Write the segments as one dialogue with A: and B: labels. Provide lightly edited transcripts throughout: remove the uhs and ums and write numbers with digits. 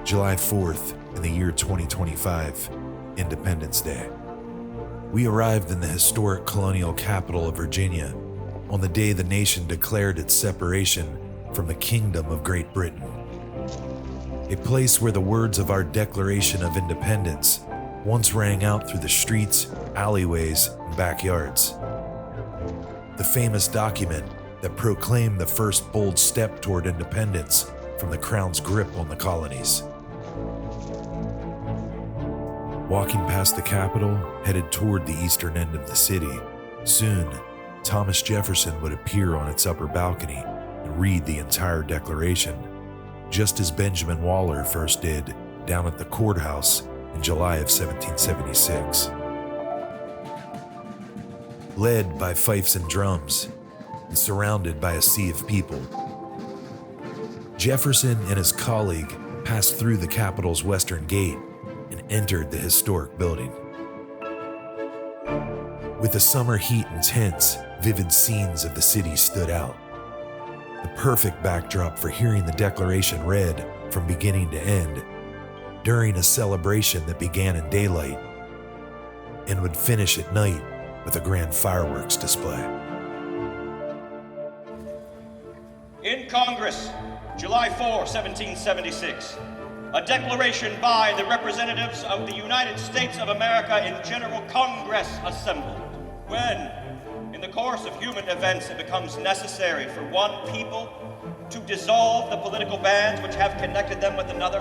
A: July 4th in the year 2025, Independence Day. We arrived in the historic colonial capital of Virginia on the day the nation declared its separation from the Kingdom of Great Britain. A place where the words of our Declaration of Independence once rang out through the streets, alleyways, and backyards. The famous document that proclaimed the first bold step toward independence from the Crown's grip on the colonies. Walking past the Capitol, headed toward the eastern end of the city, soon, Thomas Jefferson would appear on its upper balcony and read the entire Declaration, just as Benjamin Waller first did down at the courthouse in July of 1776. Led by fifes and drums, and surrounded by a sea of people, Jefferson and his colleague passed through the Capitol's western gate and entered the historic building. With the summer heat intense, vivid scenes of the city stood out. The perfect backdrop for hearing the Declaration read from beginning to end during a celebration that began in daylight and would finish at night with a grand fireworks display.
B: In Congress, July 4, 1776, a declaration by the representatives of the United States of America in General Congress assembled. When, in the course of human events, it becomes necessary for one people to dissolve the political bands which have connected them with another,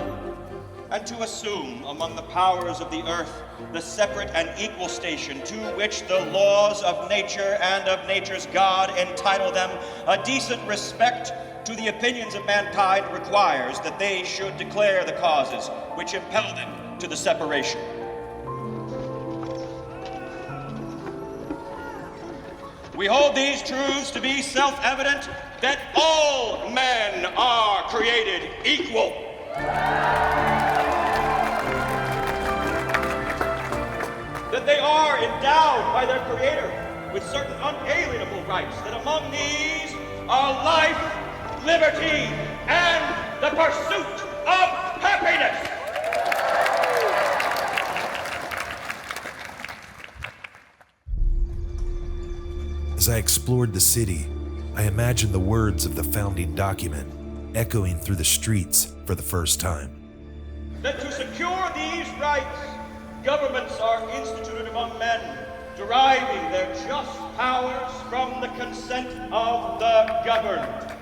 B: and to assume among the powers of the earth the separate and equal station to which the laws of nature and of nature's God entitle them, a decent respect to the opinions of mankind requires that they should declare the causes which impel them to the separation. We hold these truths to be self-evident, that all men are created equal. That they are endowed by their Creator with certain unalienable rights, that among these are life, liberty, and the pursuit of happiness.
A: As I explored the city, I imagined the words of the founding document echoing through the streets for the first time.
B: That to secure these rights, governments are instituted among men, deriving their just powers from the consent of the governed.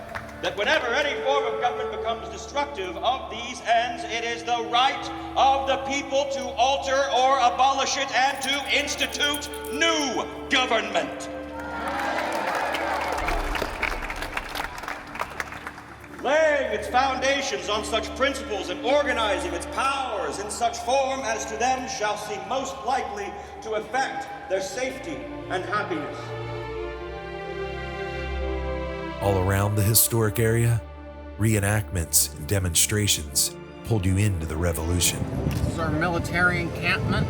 B: That whenever any form of government becomes destructive of these ends, it is the right of the people to alter or abolish it and to institute new government. Laying its foundations on such principles and organizing its powers in such form as to them shall seem most likely to affect their safety and happiness.
A: All around the historic area, reenactments and demonstrations pulled you into the revolution.
C: This is our military encampment.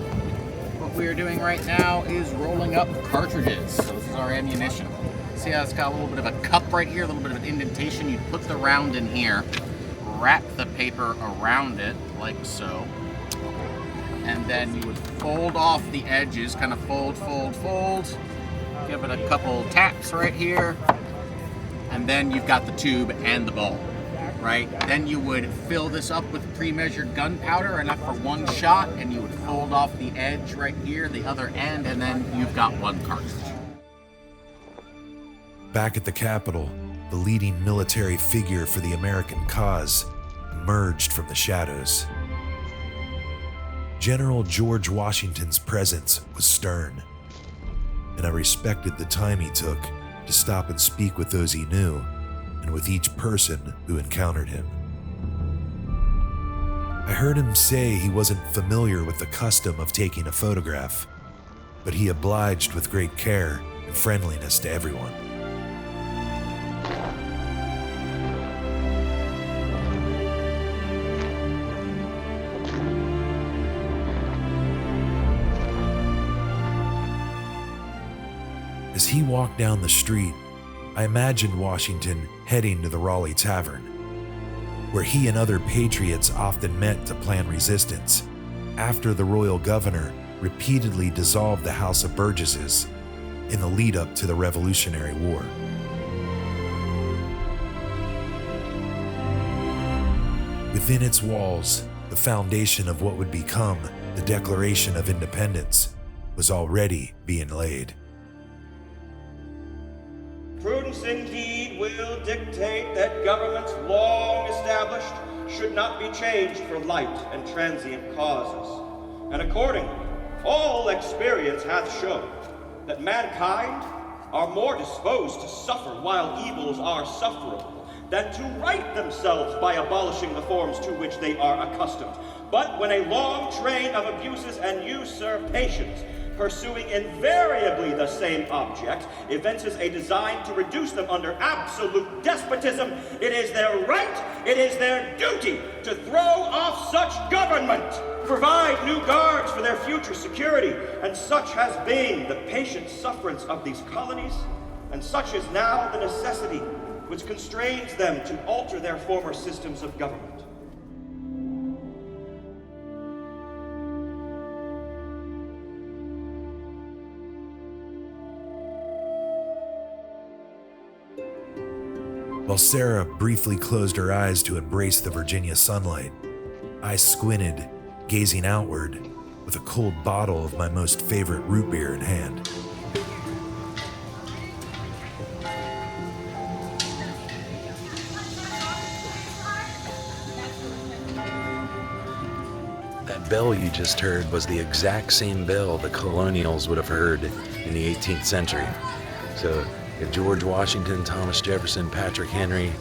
C: What we are doing right now is rolling up cartridges. So this is our ammunition. See how it's got a little bit of a cup right here, a little bit of an indentation. You put the round in here, wrap the paper around it like so, and then you would fold off the edges, kind of fold, fold, fold. Give it a couple taps right here, and then you've got the tube and the ball, right? Then you would fill this up with pre-measured gunpowder, enough for one shot, and you would fold off the edge right here, the other end, and then you've got one cartridge.
A: Back at the Capitol, the leading military figure for the American cause emerged from the shadows. General George Washington's presence was stern, and I respected the time he took to stop and speak with those he knew and with each person who encountered him. I heard him say he wasn't familiar with the custom of taking a photograph, but he obliged with great care and friendliness to everyone. As he walked down the street, I imagined Washington heading to the Raleigh Tavern. where he and other patriots often met to plan resistance after the royal governor repeatedly dissolved the House of Burgesses in the lead up to the Revolutionary War. Within its walls, the foundation of what would become the Declaration of Independence was already being laid.
B: Prudence indeed will dictate that governments long established should not be changed for light and transient causes. And accordingly, all experience hath shown that mankind are more disposed to suffer while evils are sufferable than to right themselves by abolishing the forms to which they are accustomed. But when a long train of abuses and usurpations, pursuing invariably the same object, evinces a design to reduce them under absolute despotism, it is their right, it is their duty to throw off such government, provide new guards for their future security, and such has been the patient sufferance of these colonies, and such is now the necessity which constrains them to alter their former systems of government.
A: While Sarah briefly closed her eyes to embrace the Virginia sunlight, I squinted, gazing outward, with a cold bottle of my most favorite root beer in hand. That bell you just heard was the exact same bell the colonials would have heard in the 18th century. So if George Washington, Thomas Jefferson, Patrick Henry,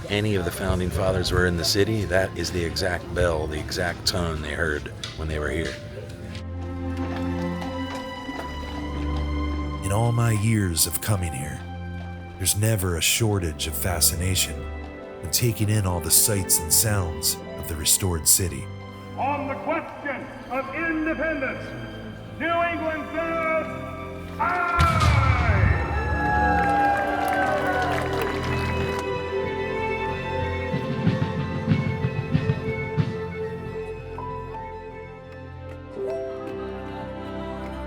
A: any of the founding fathers were in the city, that is the exact bell, the exact tone they heard when they were here. In all my years of coming here, there's never a shortage of fascination when taking in all the sights and sounds of the restored city.
D: On the question of independence, New England says, aye!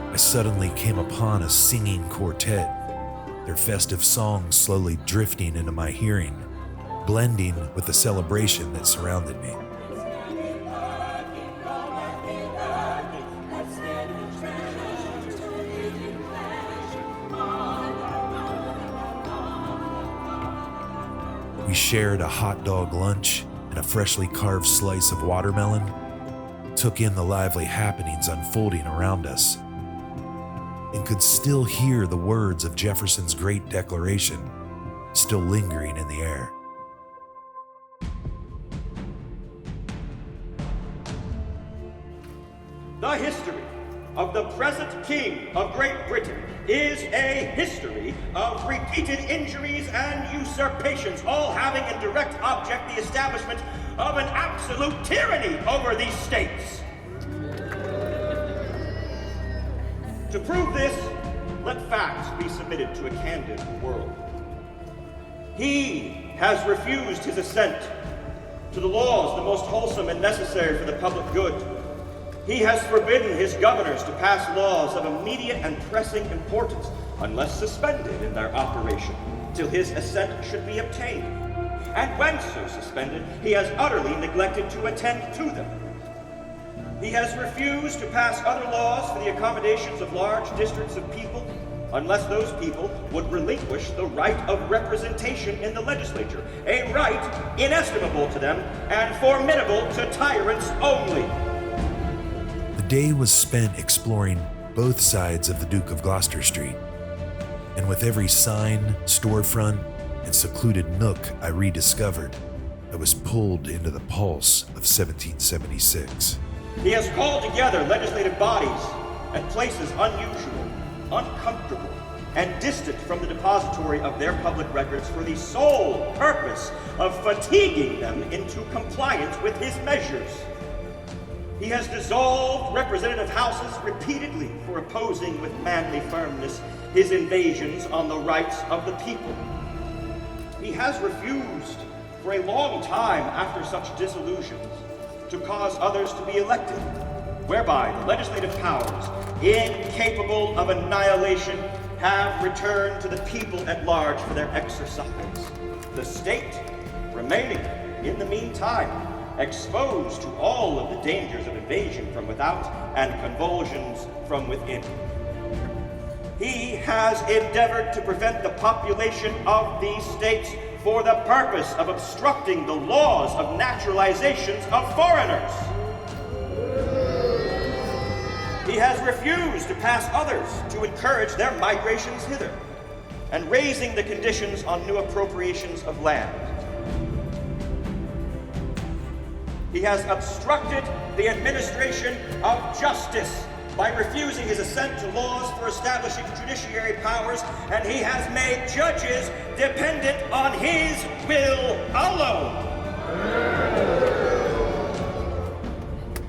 A: I suddenly came upon a singing quartet, their festive songs slowly drifting into my hearing, blending with the celebration that surrounded me. We shared a hot dog lunch and a freshly carved slice of watermelon, took in the lively happenings unfolding around us, and could still hear the words of Jefferson's great declaration still lingering in the air.
B: The history of the present King of Great Britain is a history of repeated injuries and usurpations, all having in direct object the establishment of an absolute tyranny over these states. To prove this, let facts be submitted to a candid world. He has refused his assent to the laws the most wholesome and necessary for the public good. He has forbidden his governors to pass laws of immediate and pressing importance, unless suspended in their operation, till his assent should be obtained. And when so suspended, he has utterly neglected to attend to them. He has refused to pass other laws for the accommodations of large districts of people, unless those people would relinquish the right of representation in the legislature, a right inestimable to them and formidable to tyrants only.
A: The day was spent exploring both sides of the Duke of Gloucester Street, and with every sign, storefront, and secluded nook I rediscovered, I was pulled into the pulse of 1776.
B: He has called together legislative bodies at places unusual, uncomfortable, and distant from the depository of their public records for the sole purpose of fatiguing them into compliance with his measures. He has dissolved representative houses repeatedly for opposing with manly firmness his invasions on the rights of the people. He has refused for a long time after such dissolutions, to cause others to be elected, whereby the legislative powers, incapable of annihilation, have returned to the people at large for their exercise. The state remaining, in the meantime, exposed to all of the dangers of invasion from without and convulsions from within. He has endeavored to prevent the population of these states for the purpose of obstructing the laws of naturalizations of foreigners. He has refused to pass others to encourage their migrations hither, and raising the conditions on new appropriations of land. He has obstructed the administration of justice by refusing his assent to laws for establishing judiciary powers, and he has made judges dependent on his will alone.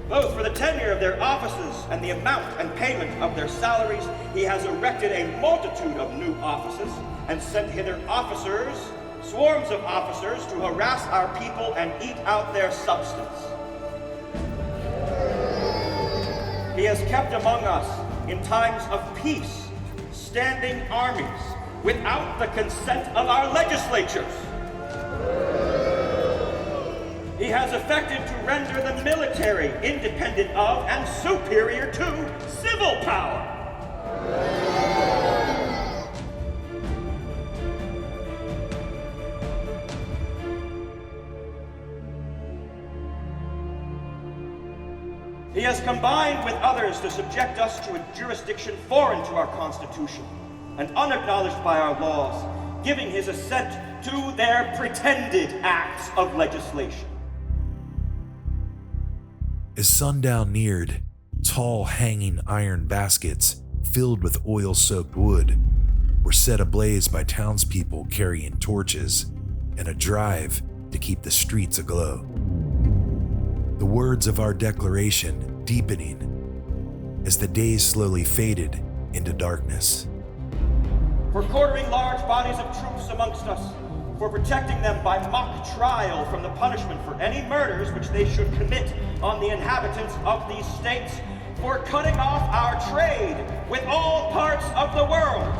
B: Both for the tenure of their offices and the amount and payment of their salaries, he has erected a multitude of new offices and sent hither officers, swarms of officers, to harass our people and eat out their substance. He has kept among us, in times of peace, standing armies without the consent of our legislatures. He has affected to render the military independent of and superior to civil power. He has combined with others to subject us to a jurisdiction foreign to our Constitution and unacknowledged by our laws, giving his assent to their pretended acts of legislation.
A: As sundown neared, tall hanging iron baskets filled with oil-soaked wood were set ablaze by townspeople carrying torches and a drive to keep the streets aglow. The words of our declaration deepening as the days slowly faded into darkness.
B: For quartering large bodies of troops amongst us, for protecting them by mock trial from the punishment for any murders which they should commit on the inhabitants of these states, for cutting off our trade with all parts of the world,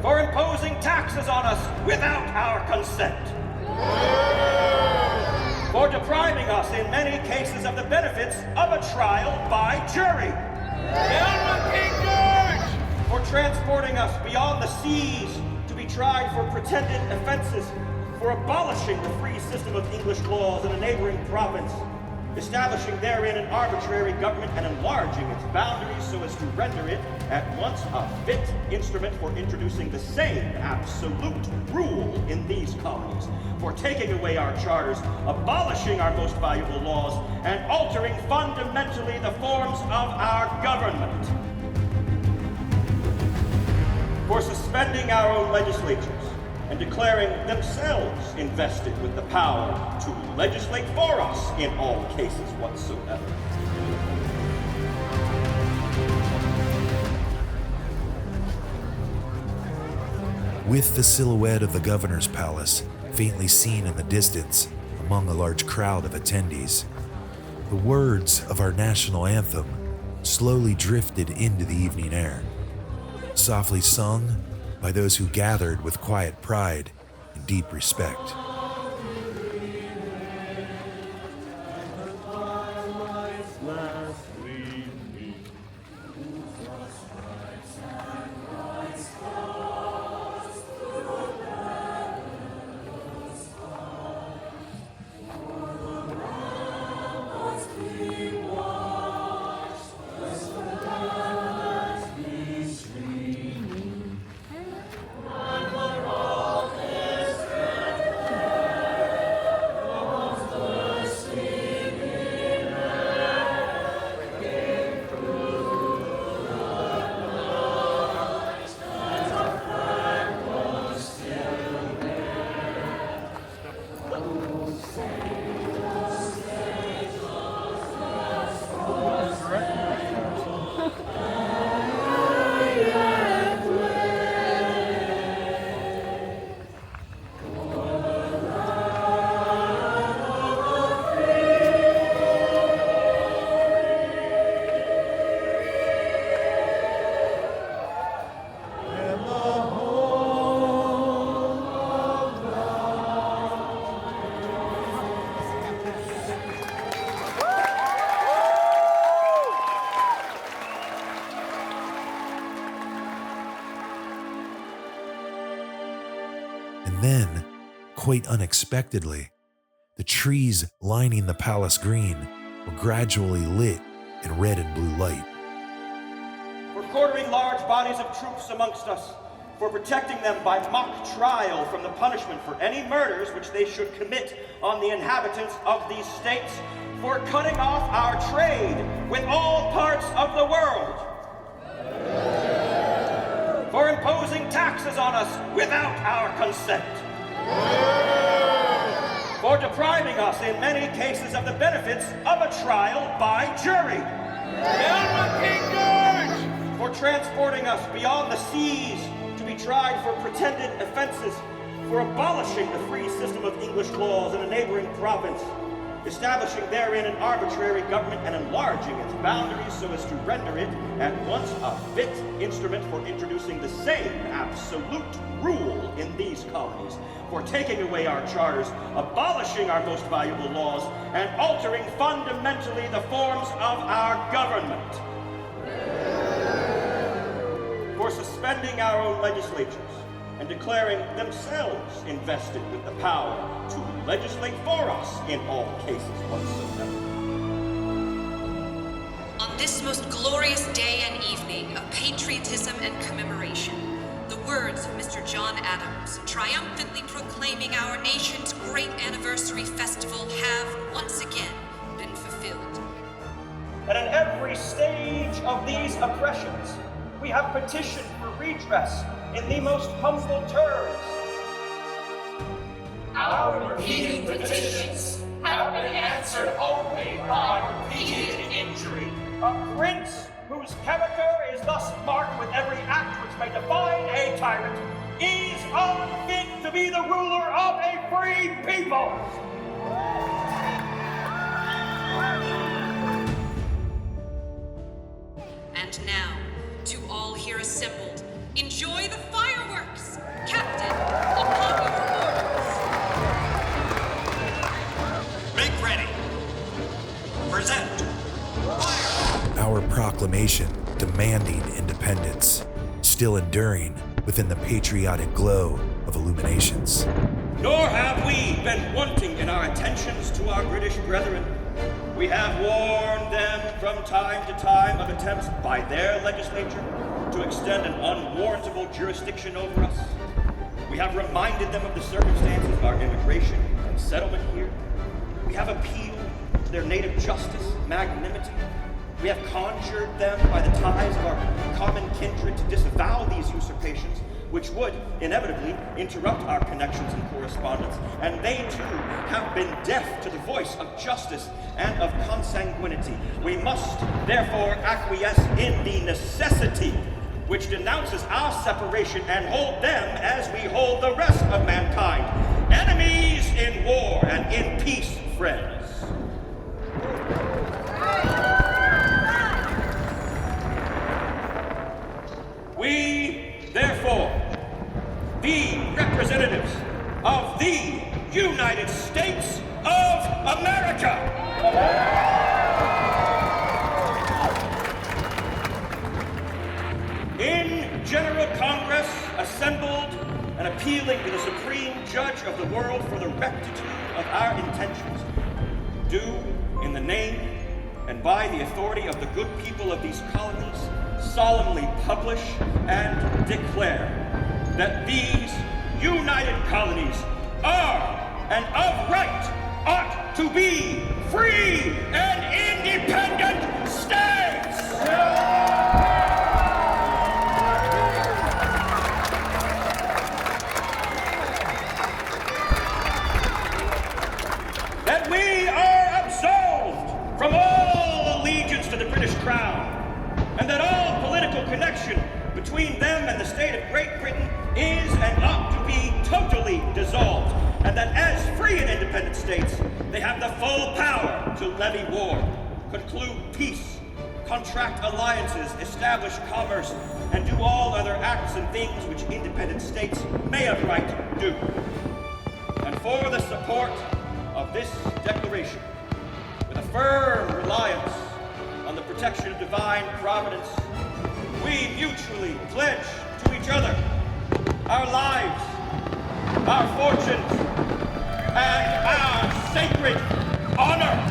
B: for imposing taxes on us without our consent, for depriving us in many cases of the benefits of a trial by jury,
D: King George!
B: for transporting us beyond the seas to be tried for pretended offenses, for abolishing the free system of English laws in a neighboring province, establishing therein an arbitrary government and enlarging its boundaries so as to render it at once a fit instrument for introducing the same absolute rule in these colonies, for taking away our charters, abolishing our most valuable laws, and altering fundamentally the forms of our government, for suspending our own legislatures and declaring themselves invested with the power to legislate for us in all cases whatsoever.
A: With the silhouette of the governor's palace faintly seen in the distance among a large crowd of attendees, the words of our national anthem slowly drifted into the evening air, softly sung by those who gathered with quiet pride and deep respect. And then, quite unexpectedly, the trees lining the palace green were gradually lit in red and blue light.
B: For quartering large bodies of troops amongst us, for protecting them by mock trial from the punishment for any murders which they should commit on the inhabitants of these states, for cutting off our trade with all parts of the world, for imposing taxes on us without our consent, for depriving us in many cases of the benefits of a trial by jury,
D: Down with King George!
B: for transporting us beyond the seas to be tried for pretended offenses, for abolishing the free system of English laws in a neighboring province, establishing therein an arbitrary government and enlarging its boundaries so as to render it at once a fit instrument for introducing the same absolute rule in these colonies, for taking away our charters, abolishing our most valuable laws, and altering fundamentally the forms of our government, for suspending our own legislatures and declaring themselves invested with the power to legislate for us in all cases whatsoever.
E: On this most glorious day and evening of patriotism and commemoration, the words of Mr. John Adams, triumphantly proclaiming our nation's great anniversary festival, have once again been fulfilled.
B: And at every stage of these oppressions, we have petitioned for redress in the most humble terms.
F: Our repeated petitions have been answered only by repeated injury.
B: A prince whose character is thus marked with every act which may define a tyrant is unfit to be the ruler of a free people.
E: And now, to all here assembled, enjoy the fireworks! Captain, upon your orders!
B: Make ready. Present. Fire.
A: Our proclamation demanding independence, still enduring within the patriotic glow of illuminations.
B: Nor have we been wanting in our attentions to our British brethren. We have warned them from time to time of attempts by their legislature to extend an unwarrantable jurisdiction over us. We have reminded them of the circumstances of our immigration and settlement here. We have appealed to their native justice, magnanimity. We have conjured them by the ties of our common kindred to disavow these usurpations, which would inevitably interrupt our connections and correspondence, and they too have been deaf to the voice of justice and of consanguinity. We must therefore acquiesce in the necessity which denounces our separation and hold them as we hold the rest of mankind, enemies in war and in peace, friends. We, therefore, the representatives of the United States of America, in General Congress assembled and appealing to the Supreme Judge of the world for the rectitude of our intentions, do, in the name and by the authority of the good people of these colonies, solemnly publish and declare that these united colonies are and of right ought to be free and independent states. That we are absolved from all allegiance to the British Crown, and that all political connection between them and the state of Great Britain is and ought to be totally dissolved, and that as free and independent states, they have the full power to levy war, conclude peace, contract alliances, establish commerce, and do all other acts and things which independent states may of right do. And for the support of this declaration, with a firm reliance on the protection of divine providence, we mutually pledge to each other our lives, our fortunes, and our sacred honor.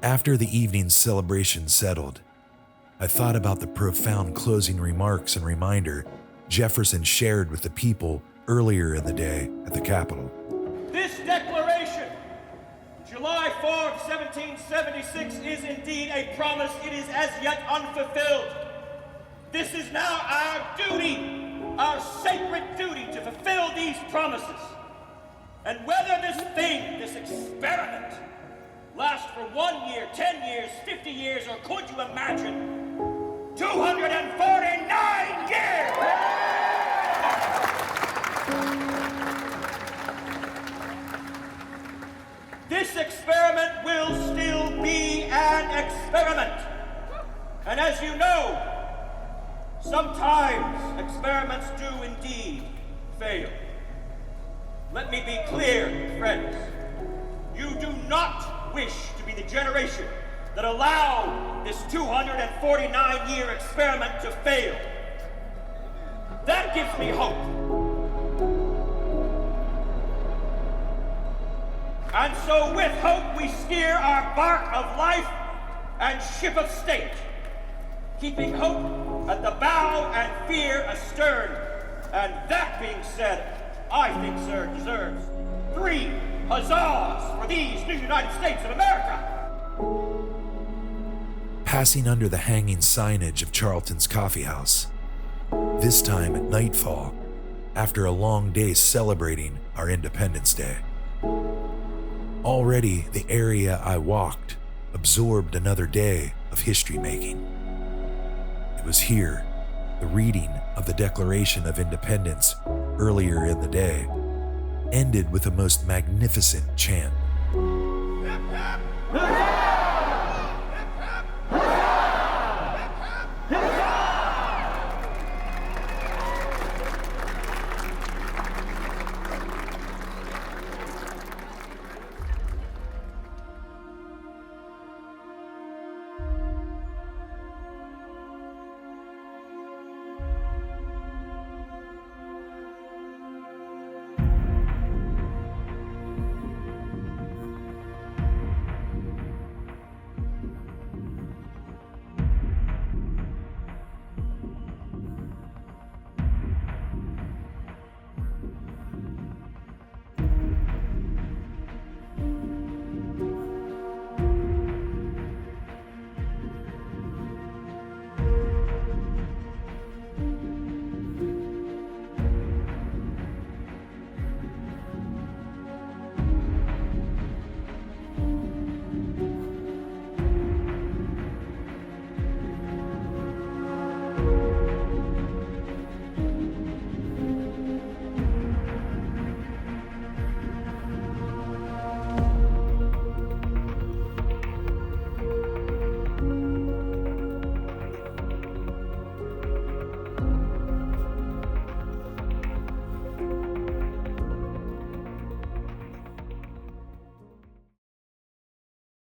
A: After the evening's celebration settled, I thought about the profound closing remarks and reminder Jefferson shared with the people earlier in the day at the Capitol.
B: This declaration, July 4th, 1776, is indeed a promise. It is as yet unfulfilled. This is now our duty, our sacred duty, to fulfill these promises. And whether this thing, this experiment, lasts for 1 year, 10 years, 50 years, or could you imagine 249 years? This experiment will still be an experiment. And as you know, sometimes experiments do indeed fail. Let me be clear, friends. You do not wish to be the generation that allowed this 249-year experiment to fail. That gives me hope. And so with hope we steer our bark of life and ship of state, keeping hope at the bow and fear astern. And that being said, I think, sir, deserves 3 huzzahs for these new United States of America!
A: Passing under the hanging signage of Charlton's Coffee House, this time at nightfall, after a long day celebrating our Independence Day. Already, the area I walked absorbed another day of history making. It was here, the reading of the Declaration of Independence earlier in the day ended with a most magnificent chant.